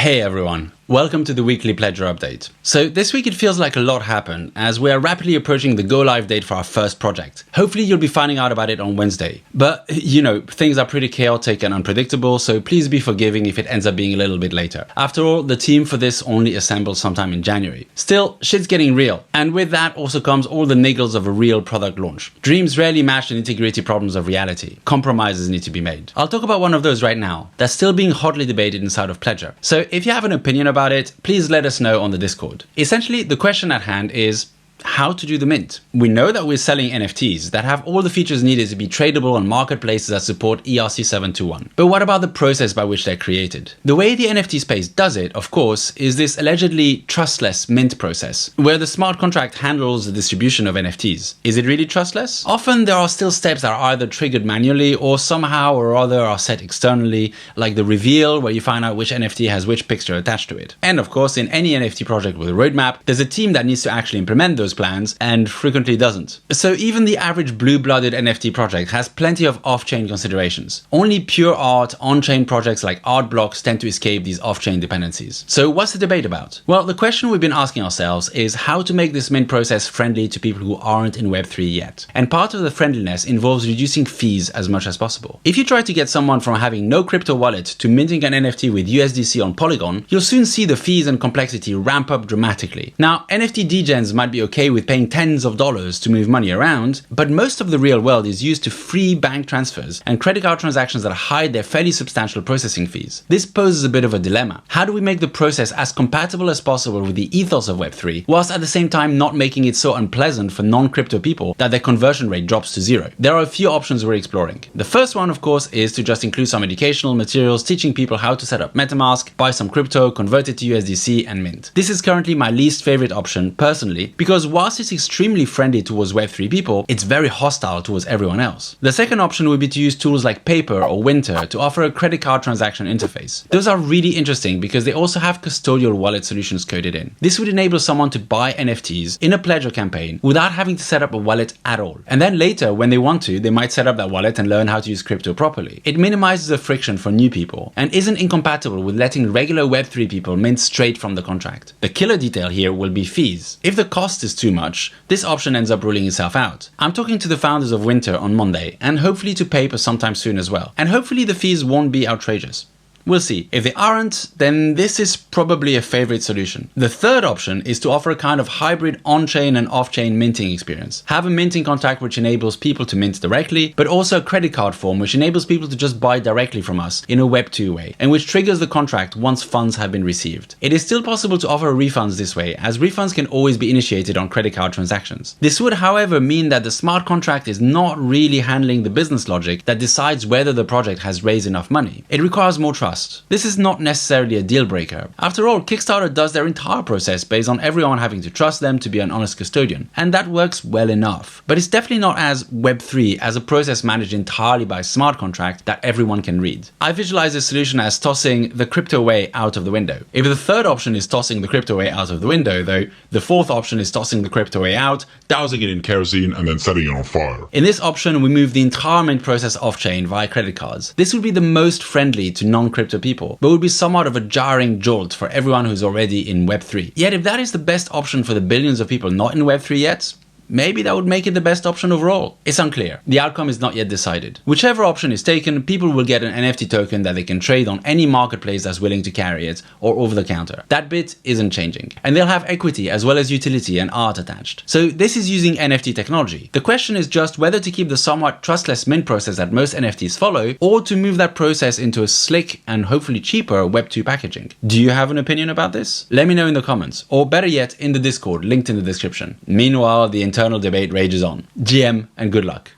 Hey everyone, welcome to the weekly Pledger update. So this week it feels like a lot happened as we are rapidly approaching the go live date for our first project. Hopefully you'll be finding out about it on Wednesday. But you know, things are pretty chaotic and unpredictable, so please be forgiving if it ends up being a little bit later. After all, the team for this only assembled sometime in January. Still, shit's getting real. And with that also comes all the niggles of a real product launch. Dreams rarely match the nitty-gritty problems of reality. Compromises need to be made. I'll talk about one of those right now that's still being hotly debated inside of Pledger. So if you have an opinion about it, please let us know on the Discord. Essentially, the question at hand is how to do the mint. We know that we're selling NFTs that have all the features needed to be tradable on marketplaces that support ERC-721. But what about the process by which they're created? The way the NFT space does it, of course, is this allegedly trustless mint process, where the smart contract handles the distribution of NFTs. Is it really trustless? Often there are still steps that are either triggered manually or somehow or other are set externally, like the reveal, where you find out which NFT has which picture attached to it. And of course, in any NFT project with a roadmap, there's a team that needs to actually implement those plans and frequently doesn't. So even the average blue-blooded NFT project has plenty of off-chain considerations. Only pure art, on-chain projects like art blocks tend to escape these off-chain dependencies. So what's the debate about? Well, the question we've been asking ourselves is how to make this mint process friendly to people who aren't in Web3 yet. And part of the friendliness involves reducing fees as much as possible. If you try to get someone from having no crypto wallet to minting an NFT with USDC on Polygon, you'll soon see the fees and complexity ramp up dramatically. Now, NFT degens might be okay with paying tens of dollars to move money around, but most of the real world is used to free bank transfers and credit card transactions that hide their fairly substantial processing fees. This poses a bit of a dilemma. How do we make the process as compatible as possible with the ethos of Web3, whilst at the same time not making it so unpleasant for non-crypto people that their conversion rate drops to zero? There are a few options we're exploring. The first one, of course, is to just include some educational materials teaching people how to set up MetaMask, buy some crypto, convert it to USDC, and mint. This is currently my least favorite option, personally, because whilst it's extremely friendly towards Web3 people, it's very hostile towards everyone else. The second option would be to use tools like Paper or Winter to offer a credit card transaction interface. Those are really interesting because they also have custodial wallet solutions coded in. This would enable someone to buy NFTs in a Pledger campaign without having to set up a wallet at all. And then later, when they want to, they might set up that wallet and learn how to use crypto properly. It minimizes the friction for new people and isn't incompatible with letting regular Web3 people mint straight from the contract. The killer detail here will be fees. If the cost is too much, this option ends up ruling itself out. I'm talking to the founders of Winter on Monday and hopefully to Paper sometime soon as well. And hopefully the fees won't be outrageous. We'll see. If they aren't, then this is probably a favorite solution. The third option is to offer a kind of hybrid on-chain and off-chain minting experience. Have a minting contract which enables people to mint directly, but also a credit card form which enables people to just buy directly from us in a Web2 way, and which triggers the contract once funds have been received. It is still possible to offer refunds this way, as refunds can always be initiated on credit card transactions. This would, however, mean that the smart contract is not really handling the business logic that decides whether the project has raised enough money. It requires more trust. This is not necessarily a deal breaker. After all, Kickstarter does their entire process based on everyone having to trust them to be an honest custodian, and that works well enough. But it's definitely not as Web3 as a process managed entirely by a smart contract that everyone can read. I visualize this solution as tossing the crypto way out of the window. If the third option is tossing the crypto way out of the window, though, the fourth option is tossing the crypto way out, dousing it in kerosene and then setting it on fire. In this option, we move the entire mint process off-chain via credit cards. This would be the most friendly to non-crypto people, but would be somewhat of a jarring jolt for everyone who's already in Web3. Yet if that is the best option for the billions of people not in Web3 yet, maybe that would make it the best option overall. It's unclear. The outcome is not yet decided. Whichever option is taken, people will get an NFT token that they can trade on any marketplace that's willing to carry it or over the counter. That bit isn't changing. And they'll have equity as well as utility and art attached. So this is using NFT technology. The question is just whether to keep the somewhat trustless mint process that most NFTs follow, or to move that process into a slick and hopefully cheaper Web2 packaging. Do you have an opinion about this? Let me know in the comments, or better yet, in the Discord linked in the description. Meanwhile, the internal debate rages on. GM and good luck.